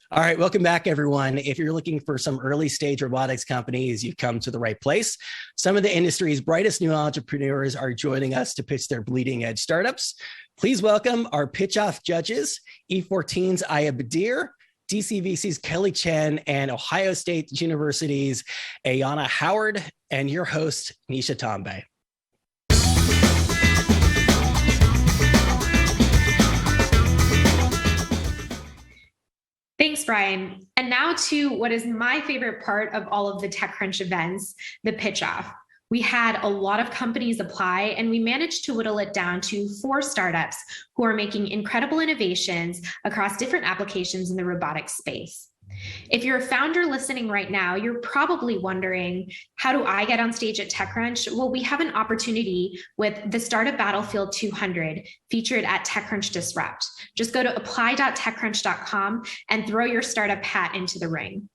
All right, welcome back, everyone. If you're looking for some early stage robotics companies, you've come to the right place. Some of the industry's brightest new entrepreneurs are joining us to pitch their bleeding edge startups. Please welcome our pitch off judges, E14's Aya Badir, DCVC's Kelly Chen, and Ohio State University's Ayana Howard, and your host, Nisha Tombe. Thanks, Brian. And now to what is my favorite part of all of the TechCrunch events, the pitch off. We had a lot of companies apply, and we managed to whittle it down to 4 startups who are making incredible innovations across different applications in the robotics space. If you're a founder listening right now, you're probably wondering, how do I get on stage at TechCrunch? Well, we have an opportunity with the Startup Battlefield 200 featured at TechCrunch Disrupt. Just go to apply.techcrunch.com and throw your startup hat into the ring.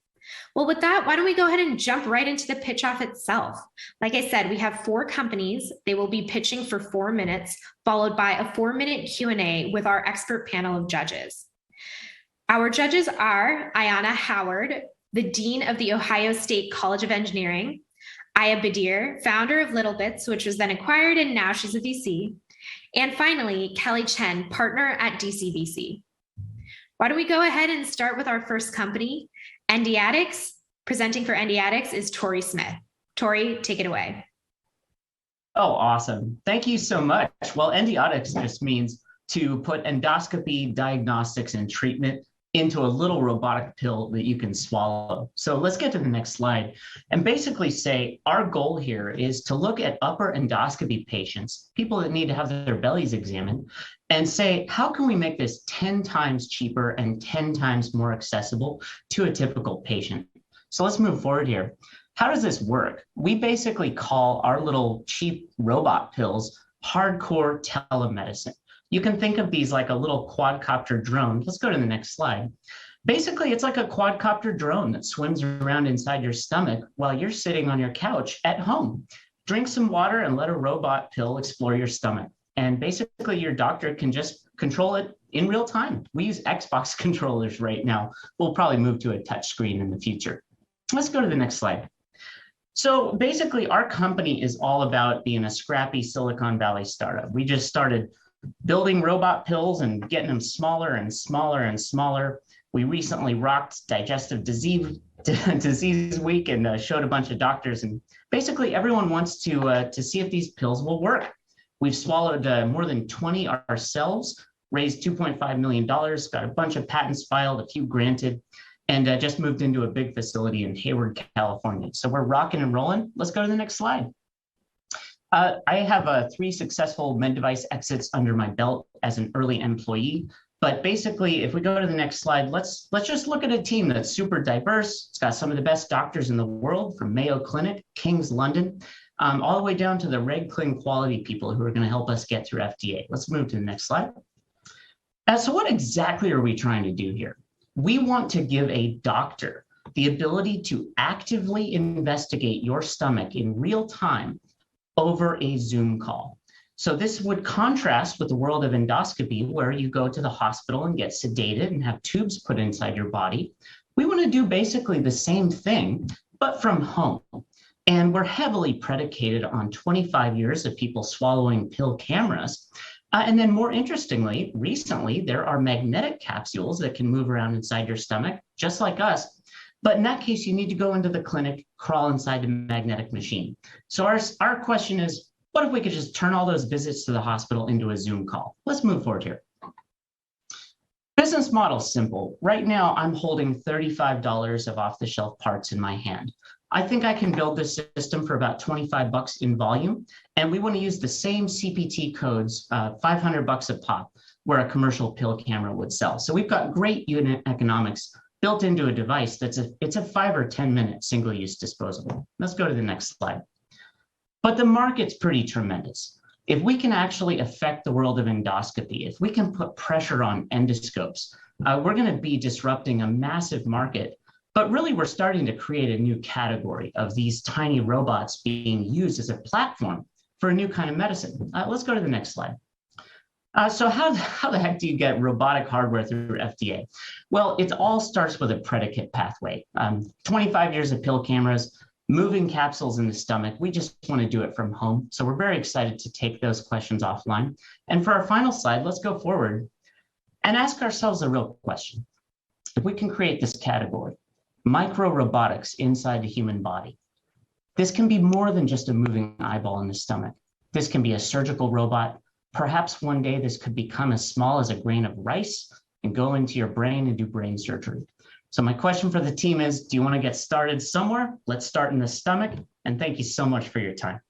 Well, with that, why don't we go ahead and jump right into the pitch off itself? Like I said, we have 4 companies. They will be pitching for 4 minutes, followed by a 4-minute Q&A with our expert panel of judges. Our judges are Ayana Howard, the Dean of the Ohio State College of Engineering, Aya Badir, founder of LittleBits, which was then acquired and now she's a VC, and finally, Kelly Chen, partner at DCVC. Why don't we go ahead and start with our first company, ND Addicts. Presenting for ND Addicts is Tori Smith. Tori, take it away. Oh, awesome. Thank you so much. Well, ND Addicts just means to put endoscopy, diagnostics, and treatment into a little robotic pill that you can swallow. So let's get to the next slide and basically say our goal here is to look at upper endoscopy patients, people that need to have their bellies examined, and say, how can we make this 10 times cheaper and 10 times more accessible to a typical patient? So let's move forward here. How does this work? We basically call our little cheap robot pills hardcore telemedicine. You can think of these like a little quadcopter drone. Let's go to the next slide. Basically, it's like a quadcopter drone that swims around inside your stomach while you're sitting on your couch at home. Drink some water and let a robot pill explore your stomach. And basically, your doctor can just control it in real time. We use Xbox controllers right now. We'll probably move to a touch screen in the future. Let's go to the next slide. So basically, our company is all about being a scrappy Silicon Valley startup. We just started building robot pills and getting them smaller and smaller and smaller. We recently rocked Digestive Disease Week and showed a bunch of doctors. And basically, everyone wants to see if these pills will work. We've swallowed more than 20 ourselves, raised $2.5 million, got a bunch of patents filed, a few granted, and just moved into a big facility in Hayward, California. So we're rocking and rolling. Let's go to the next slide. I have 3 successful med device exits under my belt as an early employee. But basically, if we go to the next slide, let's just look at a team that's super diverse. It's got some of the best doctors in the world, from Mayo Clinic, King's London, all the way down to the reg clean quality people who are going to help us get through FDA. Let's move to the next slide. So what exactly are we trying to do here? We want to give a doctor the ability to actively investigate your stomach in real time over a Zoom call. So this would contrast with the world of endoscopy, where you go to the hospital and get sedated and have tubes put inside your body. We want to do basically the same thing, but from home. And we're heavily predicated on 25 years of people swallowing pill cameras. And then more interestingly, recently, there are magnetic capsules that can move around inside your stomach, just like us. But in that case, you need to go into the clinic, crawl inside the magnetic machine. So our question is, what if we could just turn all those visits to the hospital into a Zoom call? Let's move forward here. Business model simple. Right now, I'm holding $35 of off-the-shelf parts in my hand. I think I can build this system for about $25 in volume, and we want to use the same CPT codes, $500 a pop, where a commercial pill camera would sell. So we've got great unit economics built into a device it's a 5 or 10 minute single-use disposable. Let's go to the next slide. But the market's pretty tremendous. If we can actually affect the world of endoscopy, if we can put pressure on endoscopes, we're going to be disrupting a massive market. But really, we're starting to create a new category of these tiny robots being used as a platform for a new kind of medicine. Let's go to the next slide. So how the heck do you get robotic hardware through FDA? Well, it all starts with a predicate pathway. 25 years of pill cameras, moving capsules in the stomach. We just want to do it from home. So we're very excited to take those questions offline. And for our final slide, let's go forward and ask ourselves a real question. If we can create this category, micro robotics inside the human body, this can be more than just a moving eyeball in the stomach. This can be a surgical robot. Perhaps one day this could become as small as a grain of rice and go into your brain and do brain surgery. So my question for the team is, do you want to get started somewhere? Let's start in the stomach. And thank you so much for your time.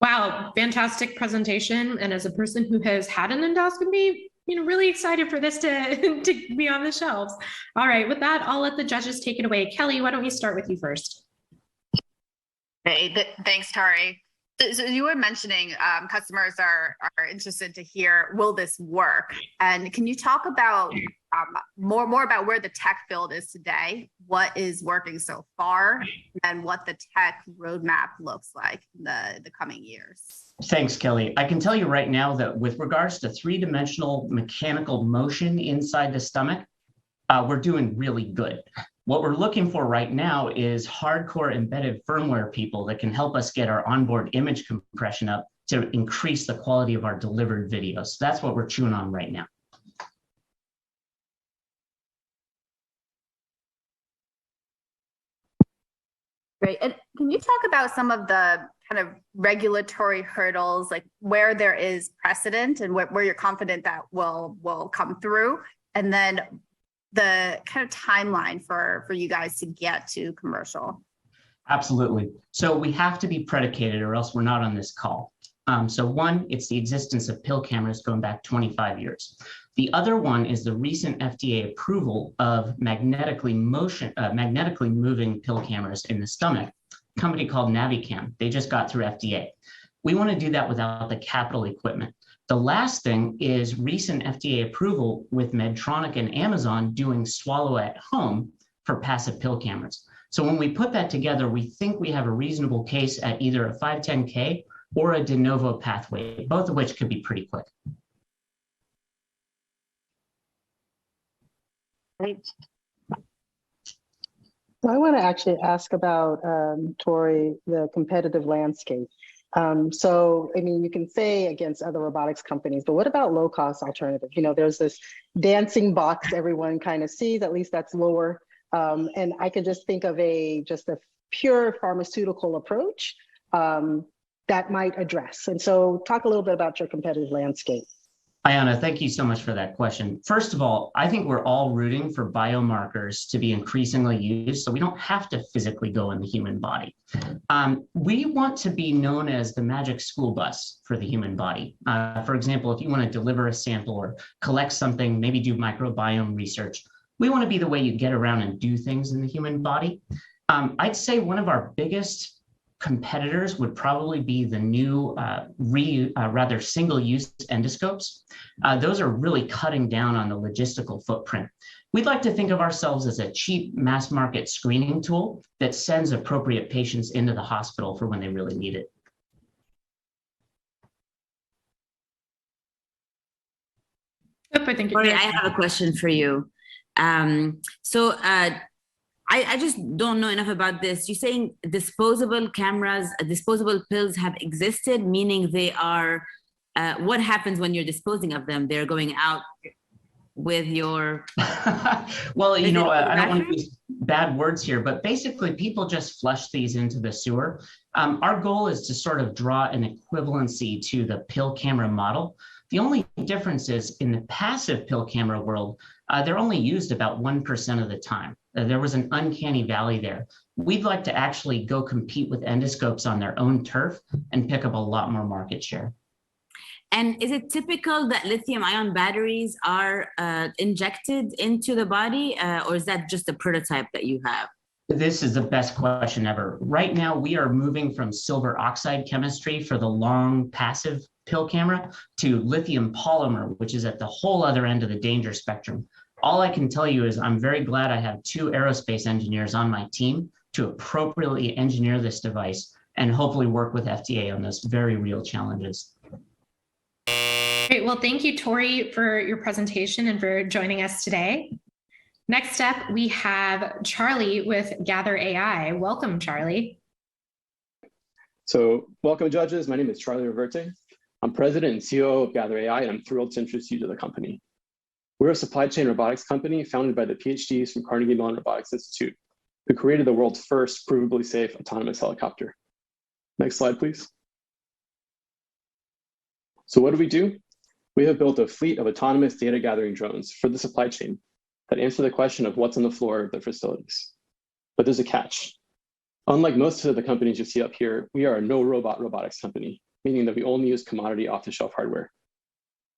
Wow, fantastic presentation. And as a person who has had an endoscopy, really excited for this to be on the shelves. All right, with that, I'll let the judges take it away. Kelly, why don't we start with you first? Hey, thanks, Tari. So you were mentioning customers are interested to hear, will this work? And can you talk about more about where the tech field is today, what is working so far, and what the tech roadmap looks like in the coming years? Thanks, Kelly. I can tell you right now that with regards to three-dimensional mechanical motion inside the stomach, we're doing really good. What we're looking for right now is hardcore embedded firmware people that can help us get our onboard image compression up to increase the quality of our delivered videos. So that's what we're chewing on right now. Great. And can you talk about some of the kind of regulatory hurdles, like where there is precedent and where you're confident that will come through? And then the kind of timeline for you guys to get to commercial? Absolutely. So we have to be predicated or else we're not on this call. So one, it's the existence of pill cameras going back 25 years. The other one is the recent FDA approval of magnetically moving pill cameras in the stomach, a company called Navicam. They just got through FDA. We want to do that without the capital equipment. The last thing is recent FDA approval with Medtronic and Amazon doing swallow at home for passive pill cameras. So when we put that together, we think we have a reasonable case at either a 510K or a de novo pathway, both of which could be pretty quick. Great. So I want to actually ask about, Tori, the competitive landscape. So, I mean, you can say against other robotics companies, but what about low-cost alternatives? There's this dancing box everyone kind of sees, at least that's lower. And I can just think of just a pure pharmaceutical approach that might address. And so talk a little bit about your competitive landscape. Ayana, thank you so much for that question. First of all, I think we're all rooting for biomarkers to be increasingly used so we don't have to physically go in the human body. We want to be known as the magic school bus for the human body. For example, if you want to deliver a sample or collect something, maybe do microbiome research, we want to be the way you get around and do things in the human body. I'd say one of our biggest competitors would probably be the new rather single-use endoscopes. Those are really cutting down on the logistical footprint. We'd like to think of ourselves as a cheap mass market screening tool that sends appropriate patients into the hospital for when they really need it. Lori, I have a question for you. I just don't know enough about this. You're saying disposable cameras, disposable pills have existed, meaning they are, what happens when you're disposing of them? They're going out with your... Well, I don't want to use bad words here, but basically people just flush these into the sewer. Our goal is to sort of draw an equivalency to the pill camera model. The only difference is in the passive pill camera world, they're only used about 1% of the time. There was an uncanny valley there. We'd like to actually go compete with endoscopes on their own turf and pick up a lot more market share. And is it typical that lithium-ion batteries are injected into the body, or is that just a prototype that you have? This is the best question ever. Right now, we are moving from silver oxide chemistry for the long passive pill camera to lithium polymer, which is at the whole other end of the danger spectrum. All I can tell you is I'm very glad I have 2 aerospace engineers on my team to appropriately engineer this device and hopefully work with FDA on those very real challenges. Great. Well, thank you, Tori, for your presentation and for joining us today. Next up, we have Charlie with Gather AI. Welcome, Charlie. So welcome, judges. My name is Charlie Reverte. I'm president and COO of Gather AI, and I'm thrilled to introduce you to the company. We're a supply chain robotics company founded by the PhDs from Carnegie Mellon Robotics Institute, who created the world's first provably safe autonomous helicopter. Next slide, please. So what do? We have built a fleet of autonomous data gathering drones for the supply chain that answer the question of what's on the floor of their facilities. But there's a catch. Unlike most of the companies you see up here, we are a no-robot robotics company, meaning that we only use commodity off-the-shelf hardware.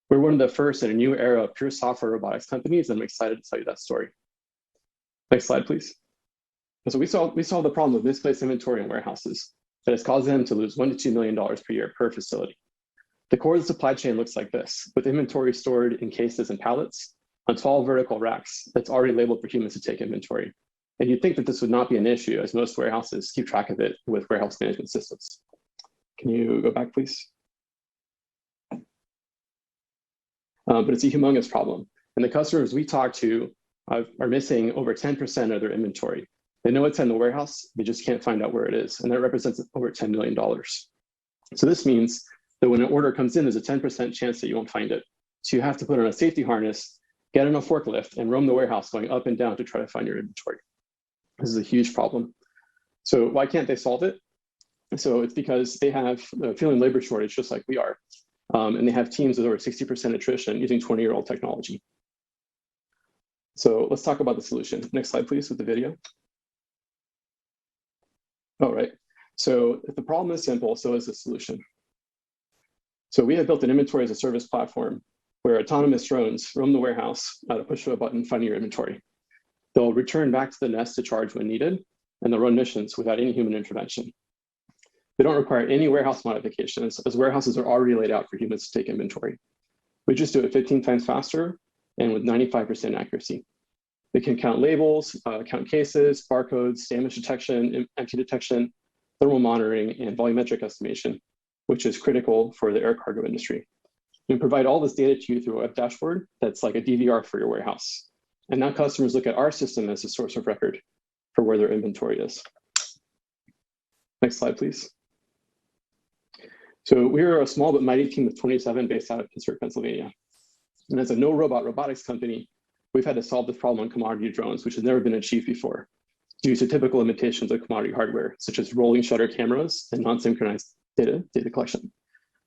We're one of the first in a new era of pure software robotics companies, and I'm excited to tell you that story. Next slide, please. So we solved the problem of misplaced inventory in warehouses that has caused them to lose $1 to $2 million per year per facility. The core of the supply chain looks like this, with inventory stored in cases and pallets on tall vertical racks that's already labeled for humans to take inventory. And you'd think that this would not be an issue, as most warehouses keep track of it with warehouse management systems. Can you go back, please? But it's a humongous problem. And the customers we talk to are missing over 10% of their inventory. They know it's in the warehouse, they just can't find out where it is. And that represents over $10 million. So this means that when an order comes in, there's a 10% chance that you won't find it. So you have to put on a safety harness, get on a forklift, and roam the warehouse going up and down to try to find your inventory. This is a huge problem. So why can't they solve it? So it's because they have a feeling labor shortage, just like we are. And they have teams with over 60% attrition using 20-year-old technology. So let's talk about the solution. Next slide, please, with the video. All right. So if the problem is simple, so is the solution. So we have built an inventory as a service platform where autonomous drones roam the warehouse at a push of a button finding your inventory. They'll return back to the nest to charge when needed, and they'll run missions without any human intervention. They don't require any warehouse modifications, as warehouses are already laid out for humans to take inventory. We just do it 15 times faster and with 95% accuracy. They can count labels, count cases, barcodes, damage detection, empty detection, thermal monitoring, and volumetric estimation, which is critical for the air cargo industry. We provide all this data to you through a web dashboard that's like a DVR for your warehouse. And now customers look at our system as a source of record for where their inventory is. Next slide, please. So we are a small but mighty team of 27 based out of Pittsburgh, Pennsylvania. And as a no-robot robotics company, we've had to solve this problem on commodity drones, which has never been achieved before, due to typical limitations of commodity hardware, such as rolling shutter cameras and non-synchronized data collection.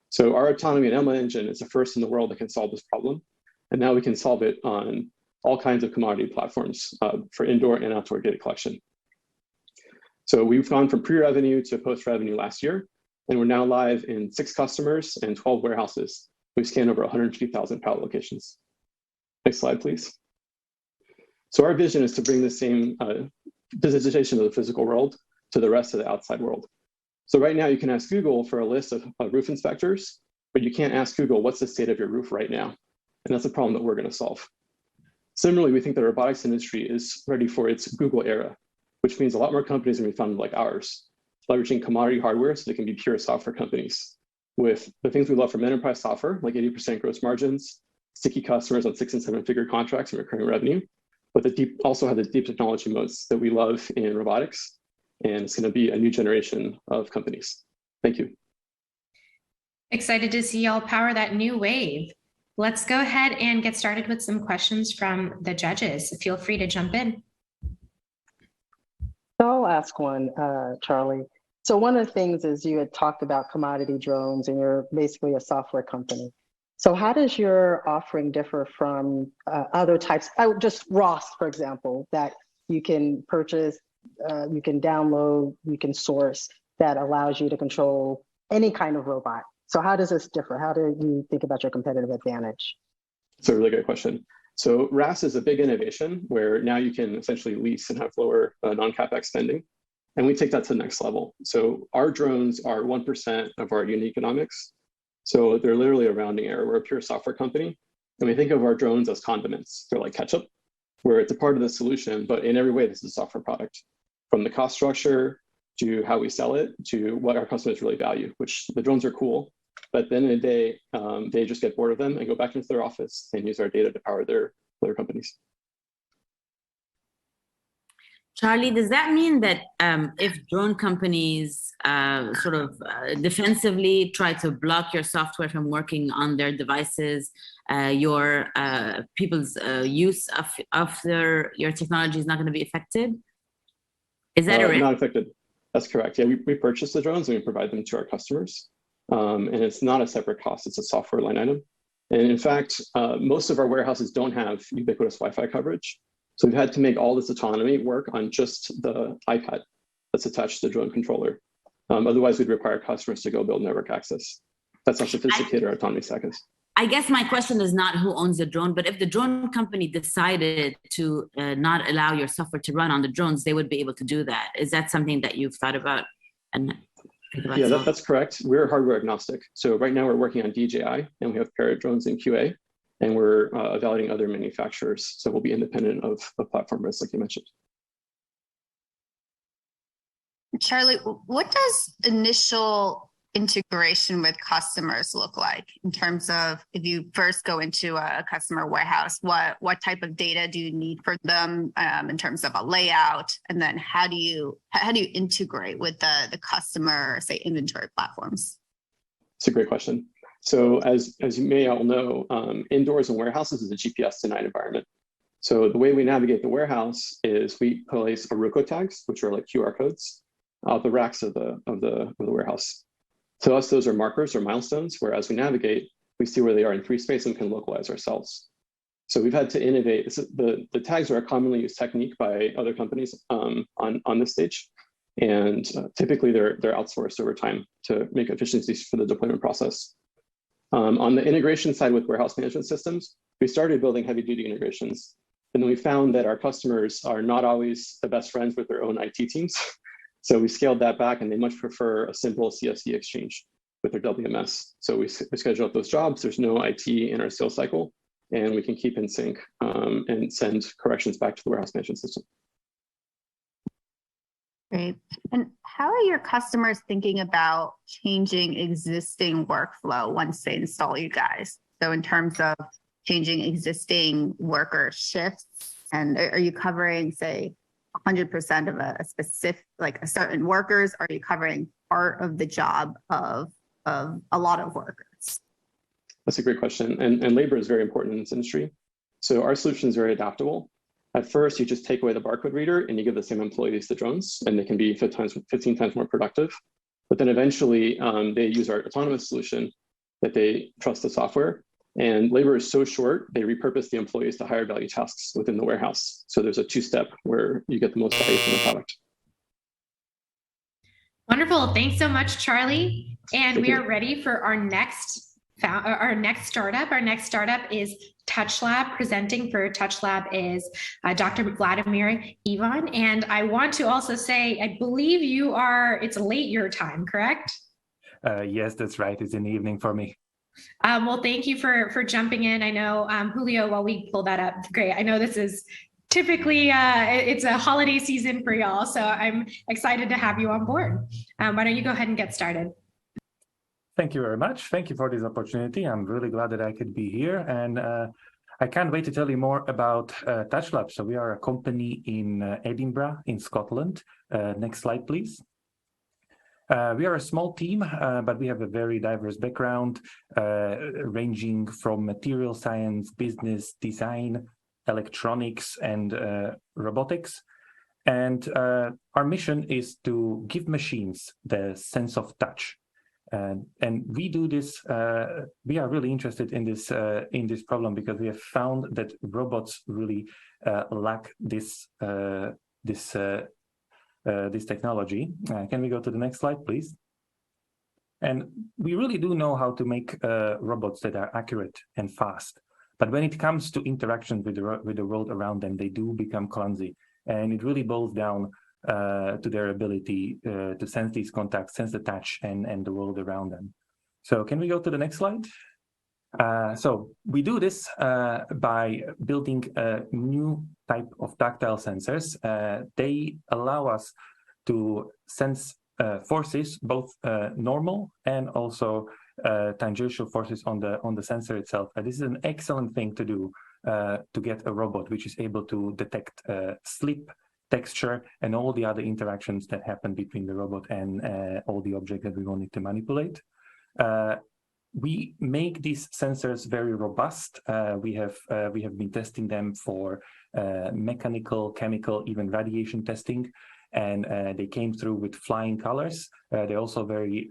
So our autonomy and ML engine is the first in the world that can solve this problem. And now we can solve it on all kinds of commodity platforms for indoor and outdoor data collection. So we've gone from pre-revenue to post-revenue last year, and we're now live in 6 customers and 12 warehouses. We've scanned over 150,000 pallet locations. Next slide, please. So our vision is to bring the same digitization of the physical world to the rest of the outside world. So right now you can ask Google for a list of roof inspectors, but you can't ask Google, what's the state of your roof right now? And that's a problem that we're going to solve. Similarly, we think the robotics industry is ready for its Google era, which means a lot more companies are going to be founded like ours, leveraging commodity hardware so they can be pure software companies with the things we love from enterprise software, like 80% gross margins, sticky customers on 6- and 7-figure contracts and recurring revenue, but also have the deep technology moats that we love in robotics. And it's going to be a new generation of companies. Thank you. Excited to see y'all power that new wave. Let's go ahead and get started with some questions from the judges. Feel free to jump in. I'll ask one, Charlie. So one of the things is you had talked about commodity drones and you're basically a software company. So how does your offering differ from other types, just ROS, for example, that you can purchase, you can download, you can source, that allows you to control any kind of robot? So how does this differ? How do you think about your competitive advantage? It's a really good question. So RAS is a big innovation where now you can essentially lease and have lower non-CapEx spending. And we take that to the next level. So our drones are 1% of our unit economics. So they're literally a rounding error. We're a pure software company. And we think of our drones as condiments. They're like ketchup, where it's a part of the solution, but in every way, this is a software product. From the cost structure to how we sell it to what our customers really value, which the drones are cool, But at the end of the day, they just get bored of them and go back into their office and use our data to power their companies. Charlie, does that mean that if drone companies defensively try to block your software from working on their devices, your people's use of your technology is not going to be affected? Is that a risk? Not affected. That's correct. Yeah, we purchase the drones and we provide them to our customers. And it's not a separate cost, it's a software line item. And in fact, most of our warehouses don't have ubiquitous Wi-Fi coverage. So we've had to make all this autonomy work on just the iPad that's attached to the drone controller. Otherwise, we'd require customers to go build network access. That's how sophisticated our autonomy stack is. I guess my question is not who owns the drone, but if the drone company decided to not allow your software to run on the drones, they would be able to do that. Is that something that you've thought about? Yeah, that's correct. We're hardware agnostic. So right now we're working on DJI and we have Parrot drones in QA, and we're evaluating other manufacturers. So we'll be independent of platform risk, like you mentioned. Charlie, what does initial integration with customers look like in terms of if you first go into a customer warehouse, what type of data do you need for them in terms of a layout? And then how do you integrate with the customer, say, inventory platforms? It's a great question. So as you may all know, indoors in warehouses is a GPS denied environment. So the way we navigate the warehouse is we place Aruco tags, which are like QR codes, out the racks of the warehouse. To us, those are markers or milestones, where as we navigate, we see where they are in 3 space and can localize ourselves. So we've had to innovate. The tags are a commonly used technique by other companies on this stage. And typically they're outsourced over time to make efficiencies for the deployment process. On the integration side with warehouse management systems, we started building heavy duty integrations. And then we found that our customers are not always the best friends with their own IT teams. So we scaled that back and they much prefer a simple CSV exchange with their WMS. So we schedule up those jobs. There's no IT in our sales cycle and we can keep in sync and send corrections back to the warehouse management system. Great. And how are your customers thinking about changing existing workflow once they install you guys? So in terms of changing existing worker shifts, and are you covering, say, 100% of a specific, like a certain workers? Are you covering part of the job of a lot of workers? That's a great question. And labor is very important in this industry. So our solution is very adaptable. At first, you just take away the barcode reader and you give the same employees the drones, and they can be 15 times more productive. But then eventually, they use our autonomous solution that they trust the software. And labor is so short, they repurpose the employees to higher value tasks within the warehouse. So there's a 2-step where you get the most value from the product. Wonderful. Thanks so much, Charlie. And we are ready for our next startup. Our next startup is Touchlab. Presenting for Touchlab is Dr. Vladimir Ivan. And I want to also say, I believe it's late your time, correct? Yes, that's right. It's in the evening for me. Well, thank you for jumping in. I know, Julio, while we pull that up, great. I know this is typically, it's a holiday season for y'all, so I'm excited to have you on board. Why don't you go ahead and get started? Thank you very much. Thank you for this opportunity. I'm really glad that I could be here. And I can't wait to tell you more about Touchlab. So we are a company in Edinburgh, in Scotland. Next slide, please. We are a small team, but we have a very diverse background, ranging from material science, business, design, electronics, and robotics. And our mission is to give machines the sense of touch. And we do this. We are really interested in this problem because we have found that robots really lack this technology. Can we go to the next slide, please? And we really do know how to make robots that are accurate and fast. But when it comes to interaction with the world around them, they do become clumsy. And it really boils down to their ability to sense these contacts, sense the touch and the world around them. So can we go to the next slide? So we do this by building a new type of tactile sensors. They allow us to sense forces, both normal and also tangential forces on the sensor itself. And this is an excellent thing to do to get a robot which is able to detect slip, texture, and all the other interactions that happen between the robot and all the objects that we wanted to manipulate. We make these sensors very robust. We have been testing them for mechanical, chemical, even radiation testing, and they came through with flying colors. They're also very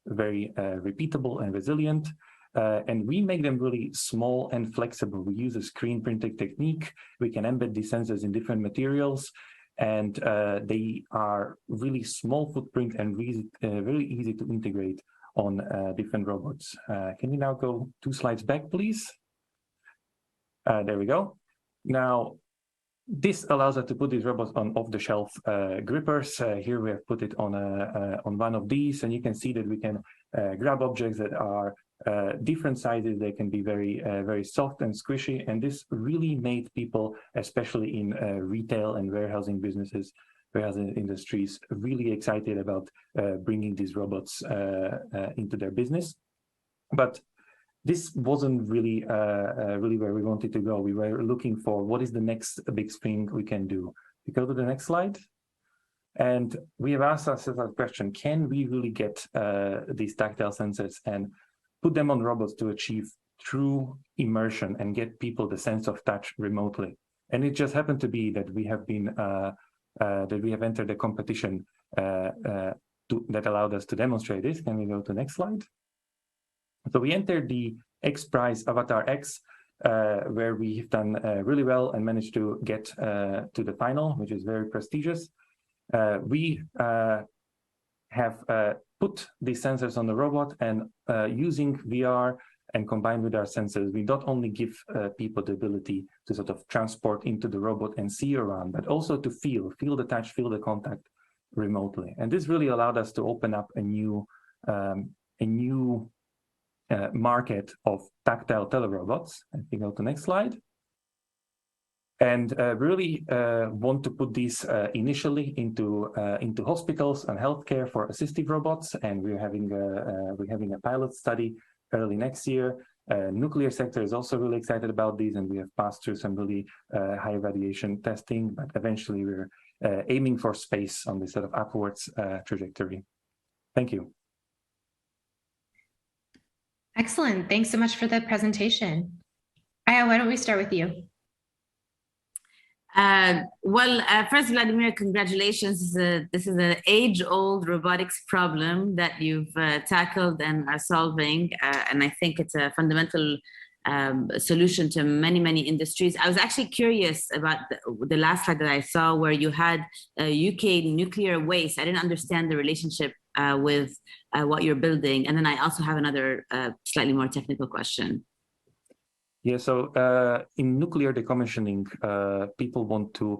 repeatable and resilient. And we make them really small and flexible. We use a screen printing technique. We can embed these sensors in different materials, and they are really small footprint and very easy to integrate on different robots. Can you now go 2 slides back, please? There we go. Now, this allows us to put these robots on off-the-shelf grippers. Here we have put it on one of these, and you can see that we can grab objects that are different sizes. They can be very soft and squishy, and this really made people, especially in retail and warehousing businesses, warehousing industries, really excited about bringing these robots into their business. But this wasn't really where we wanted to go. We were looking for what is the next big thing we can do. We go to the next slide. And we have asked ourselves a question: can we really get these tactile sensors and put them on robots to achieve true immersion and get people the sense of touch remotely? And it just happened to be that we have been that we have entered a competition that allowed us to demonstrate this. Can we go to the next slide? So we entered the X Prize Avatar X, where we've done really well and managed to get to the final, which is very prestigious. We have put these sensors on the robot, and using VR and combined with our sensors, we not only give people the ability to sort of transport into the robot and see around, but also to feel the touch, feel the contact remotely. And this really allowed us to open up a new market of tactile telerobots. If you go to the next slide. And really want to put these initially into hospitals and healthcare for assistive robots. And we're having a pilot study early next year. Nuclear sector is also really excited about these, and we have passed through some really high radiation testing. But eventually, we're aiming for space on this sort of upwards trajectory. Thank you. Excellent. Thanks so much for the presentation. Aya, why don't we start with you? First, Vladimir, congratulations. This is an age-old robotics problem that you've tackled and are solving, and I think it's a fundamental solution to many, many industries. I was actually curious about the last slide that I saw where you had UK nuclear waste. I didn't understand the relationship with what you're building. And then I also have another slightly more technical question. Yeah, so in nuclear decommissioning, people want to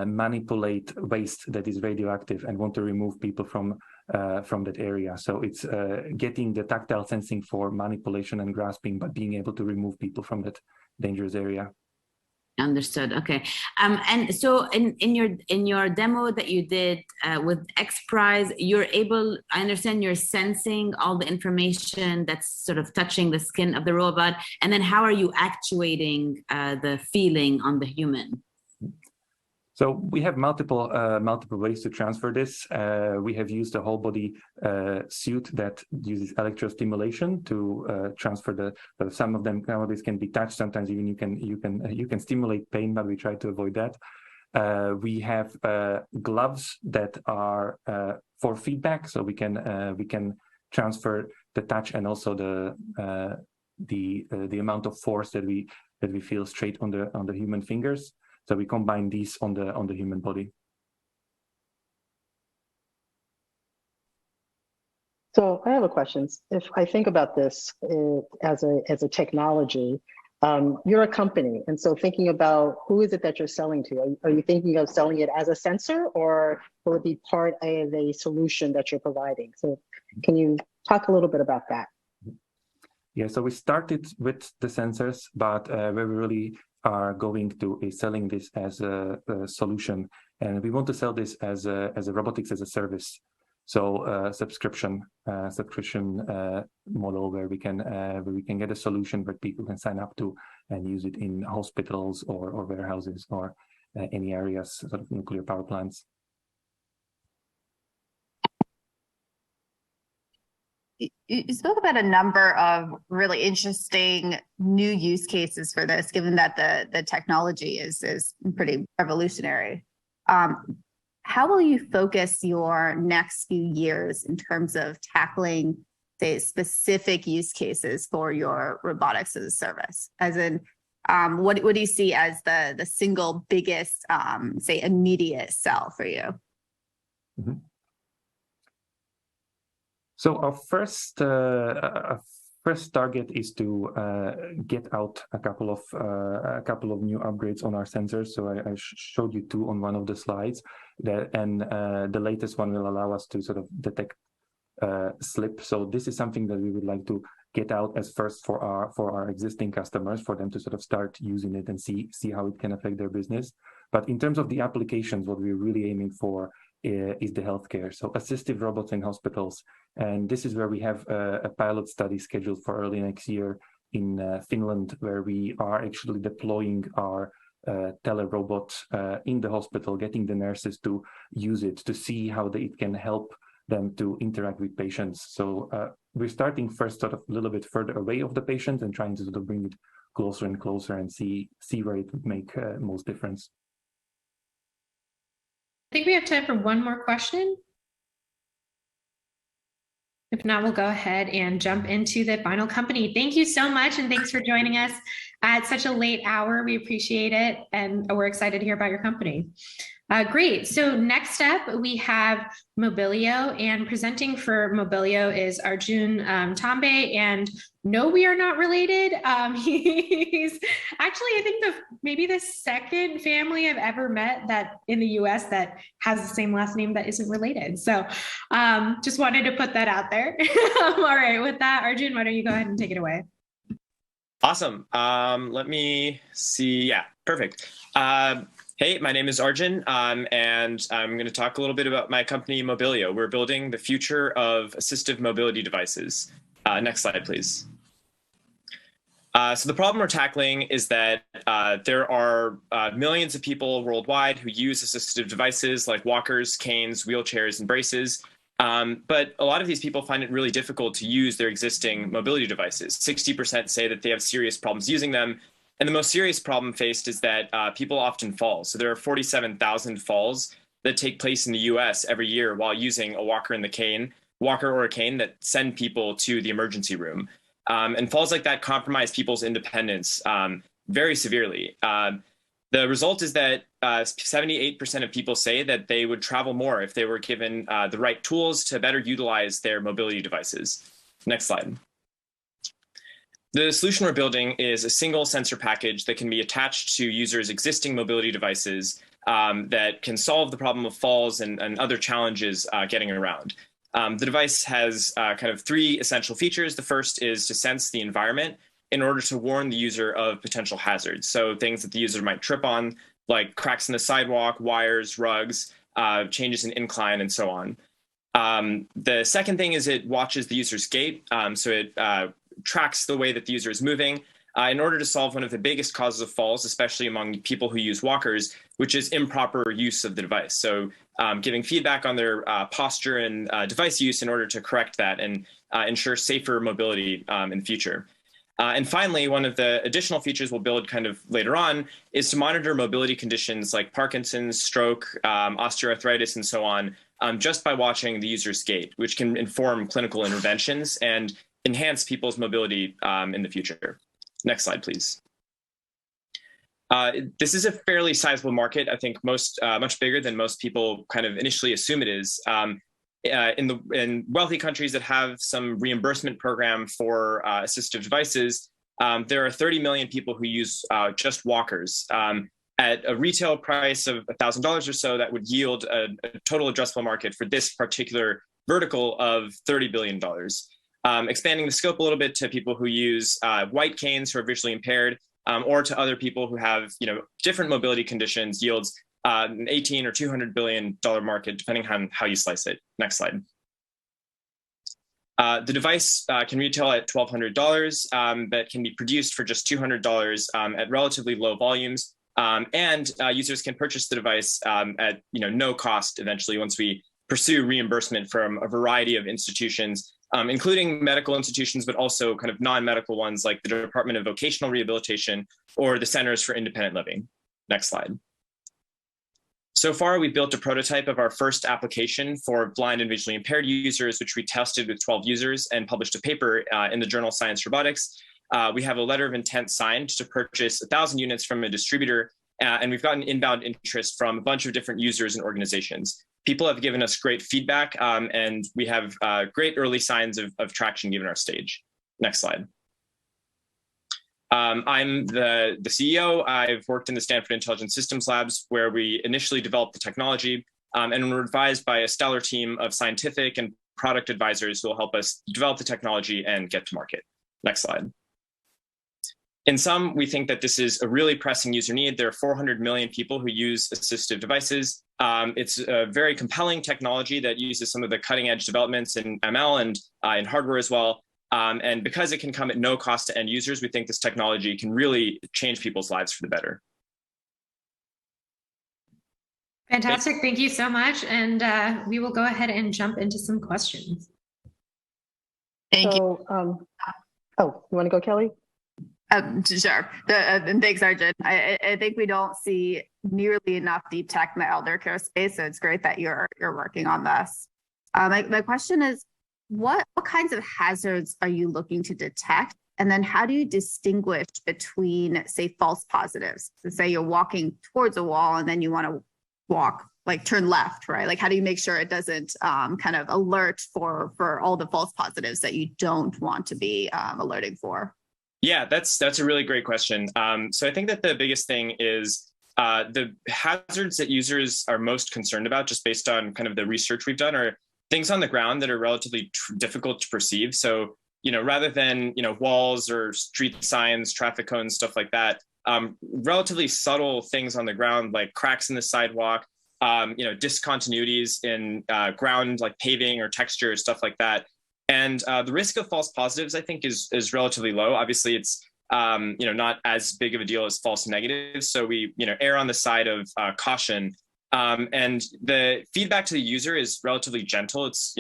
manipulate waste that is radioactive and want to remove people from that area. So it's getting the tactile sensing for manipulation and grasping, but being able to remove people from that dangerous area. Understood. Okay. And so in your demo that you did with X Prize, you're able, I understand you're sensing all the information that's sort of touching the skin of the robot. And then how are you actuating the feeling on the human? So we have multiple ways to transfer this. We have used a whole body suit that uses electrostimulation to transfer some of them. Nowadays can be touched. Sometimes even you can stimulate pain, but we try to avoid that. We have gloves that are for feedback, so we can transfer the touch and also the amount of force that we feel straight on the human fingers. So we combine these on the human body. So I have a question. If I think about this as a technology, you're a company, and so thinking about who is it that you're selling to? Are you thinking of selling it as a sensor, or will it be part of a solution that you're providing? So can you talk a little bit about that? Yeah, so we started with the sensors, but we really are going to be selling this as a solution, and we want to sell this as a robotics as a service. So subscription model where we can get a solution where people can sign up to and use it in hospitals or warehouses or any areas, sort of nuclear power plants. You spoke about a number of really interesting new use cases for this, given that the technology is pretty revolutionary. How will you focus your next few years in terms of tackling, say, specific use cases for your robotics as a service? As in, what do you see as the single biggest, say, immediate sell for you? Mm-hmm. So our first target is to get out a couple of new upgrades on our sensors. So I showed you two on one of the slides, and the latest one will allow us to sort of detect slip. So this is something that we would like to get out as first for our existing customers, for them to sort of start using it and see how it can affect their business. But in terms of the applications, what we're really aiming for is the healthcare. So assistive robots in hospitals. And this is where we have a pilot study scheduled for early next year in Finland, where we are actually deploying our telerobot in the hospital, getting the nurses to use it to see how it can help them to interact with patients. So we're starting first sort of a little bit further away of the patient and trying to sort of bring it closer and closer and see where it would make most difference. I think we have time for one more question. If not, we'll go ahead and jump into the final company. Thank you so much, and thanks for joining us at such a late hour. We appreciate it, and we're excited to hear about your company. Great. So next up, we have Mobilio, and presenting for Mobilio is Arjun Tambe. And no, we are not related. He's actually, I think, maybe the second family I've ever met that in the US that has the same last name that isn't related. So just wanted to put that out there. All right, with that, Arjun, why don't you go ahead and take it away? Awesome. Let me see. Yeah, perfect. Hey, my name is Arjun, and I'm going to talk a little bit about my company, Mobilio. We're building the future of assistive mobility devices. Next slide, please. So the problem we're tackling is that there are millions of people worldwide who use assistive devices like walkers, canes, wheelchairs, and braces. But a lot of these people find it really difficult to use their existing mobility devices. 60% say that they have serious problems using them. And the most serious problem faced is that people often fall. So there are 47,000 falls that take place in the US every year while using a walker or a cane that send people to the emergency room. And falls like that compromise people's independence very severely. The result is that 78% of people say that they would travel more if they were given the right tools to better utilize their mobility devices. Next slide. The solution we're building is a single sensor package that can be attached to users' existing mobility devices that can solve the problem of falls and other challenges getting around. The device has kind of three essential features. The first is to sense the environment in order to warn the user of potential hazards. So things that the user might trip on, like cracks in the sidewalk, wires, rugs, changes in incline, and so on. The second thing is it watches the user's gait. So it tracks the way that the user is moving in order to solve one of the biggest causes of falls, especially among people who use walkers, which is improper use of the device. So giving feedback on their posture and device use in order to correct that and ensure safer mobility in the future. And finally, one of the additional features we'll build kind of later on is to monitor mobility conditions like Parkinson's, stroke, osteoarthritis, and so on, just by watching the user's gait, which can inform clinical interventions and enhance people's mobility in the future. Next slide, please. This is a fairly sizable market. I think much bigger than most people kind of initially assume it is. In wealthy countries that have some reimbursement program for assistive devices, there are 30 million people who use just walkers. At a retail price of $1,000 or so, that would yield a total addressable market for this particular vertical of $30 billion. Expanding the scope a little bit to people who use white canes who are visually impaired, or to other people who have different mobility conditions, yields an $18 or $200 billion market, depending on how you slice it. Next slide. The device can retail at $1,200, but can be produced for just $200 at relatively low volumes. And users can purchase the device at no cost eventually once we pursue reimbursement from a variety of institutions, including medical institutions, but also kind of non-medical ones like the Department of Vocational Rehabilitation or the Centers for Independent Living. Next slide. So far, we've built a prototype of our first application for blind and visually impaired users, which we tested with 12 users and published a paper in the journal Science Robotics. We have a letter of intent signed to purchase 1,000 units from a distributor, and we've gotten inbound interest from a bunch of different users and organizations. People have given us great feedback, and we have great early signs of traction given our stage. Next slide. I'm the CEO. I've worked in the Stanford Intelligent Systems Labs, where we initially developed the technology, and we're advised by a stellar team of scientific and product advisors who will help us develop the technology and get to market. Next slide. In sum, we think that this is a really pressing user need. There are 400 million people who use assistive devices. It's a very compelling technology that uses some of the cutting edge developments in ML and in hardware as well. And because it can come at no cost to end users, we think this technology can really change people's lives for the better. Fantastic. Thank you so much. And we will go ahead and jump into some questions. Thank you. Oh, you want to go, Kelly? Sure. And thanks, Arjun. I think we don't see nearly enough deep tech in the elder care space, so it's great that you're working on this. My question is, what kinds of hazards are you looking to detect? And then how do you distinguish between, say, false positives? So say you're walking towards a wall and then you want to walk, like turn left, right? Like how do you make sure it doesn't kind of alert for all the false positives that you don't want to be alerting for? Yeah, that's a really great question. So I think that the biggest thing is the hazards that users are most concerned about, just based on kind of the research we've done, are things on the ground that are relatively difficult to perceive. So, rather than, walls or street signs, traffic cones, stuff like that, relatively subtle things on the ground, like cracks in the sidewalk, discontinuities in ground, like paving or texture, stuff like that. And the risk of false positives, I think, is relatively low. Obviously, it's not as big of a deal as false negatives. So we err on the side of caution. And the feedback to the user is relatively gentle. It's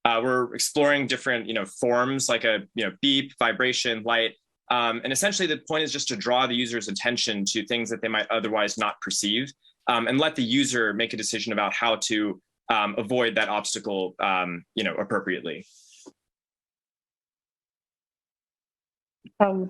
we're exploring different forms like a beep, vibration, light, and essentially the point is just to draw the user's attention to things that they might otherwise not perceive, and let the user make a decision about how to avoid that obstacle appropriately.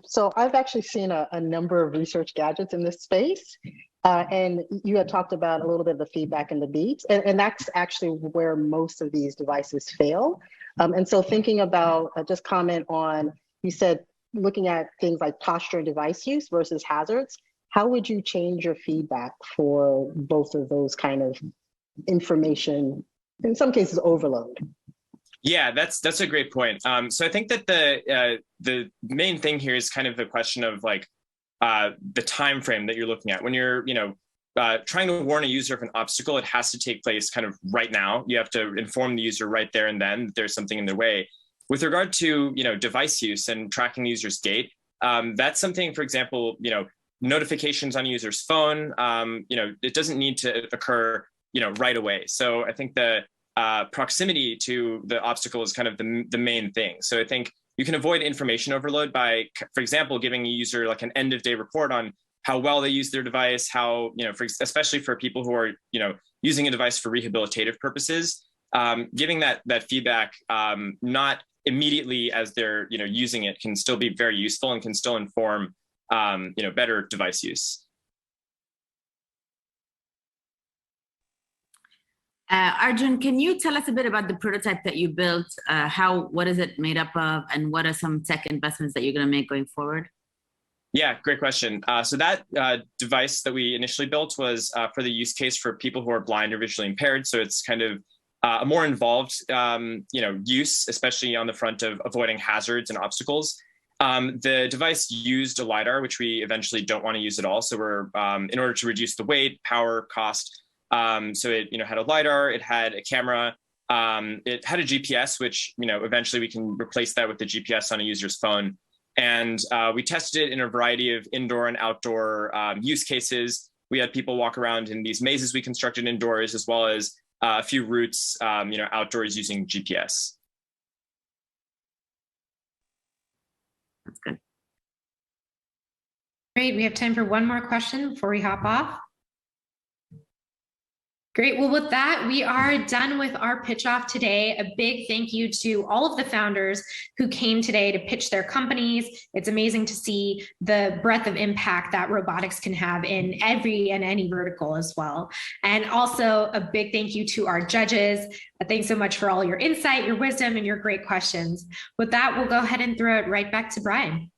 So I've actually seen a number of research gadgets in this space, and you had talked about a little bit of the feedback and the beeps, and that's actually where most of these devices fail. And so thinking about, just comment on, you said looking at things like posture and device use versus hazards, how would you change your feedback for both of those kind of information, in some cases overload? Yeah, that's a great point. So I think that the main thing here is kind of the question of like the time frame that you're looking at. When you're trying to warn a user of an obstacle, it has to take place kind of right now. You have to inform the user right there and then that there's something in their way. With regard to device use and tracking the user's gait, that's something, for example, notifications on a user's phone. It doesn't need to occur right away. So I think the proximity to the obstacle is kind of the main thing. So I think you can avoid information overload by, for example, giving a user like an end of day report on how well they use their device, how, especially for people who are, using a device for rehabilitative purposes, giving that feedback not immediately as they're, using it can still be very useful and can still inform, better device use. Arjun, can you tell us a bit about the prototype that you built? What is it made up of, and what are some tech investments that you're going to make going forward? Yeah, great question. So that device that we initially built was for the use case for people who are blind or visually impaired. So it's kind of a more involved, use, especially on the front of avoiding hazards and obstacles. The device used a LiDAR, which we eventually don't want to use at all. So we're, in order to reduce the weight, power, cost. So it, had a LiDAR, it had a camera, It had a GPS, which, eventually we can replace that with the GPS on a user's phone. And we tested it in a variety of indoor and outdoor use cases. We had people walk around in these mazes we constructed indoors, as well as a few routes, outdoors using GPS. That's good. Great. We have time for one more question before we hop off. Great. Well, with that, we are done with our pitch off today. A big thank you to all of the founders who came today to pitch their companies. It's amazing to see the breadth of impact that robotics can have in every and any vertical as well. And also a big thank you to our judges. Thanks so much for all your insight, your wisdom, and your great questions. With that, we'll go ahead and throw it right back to Brian.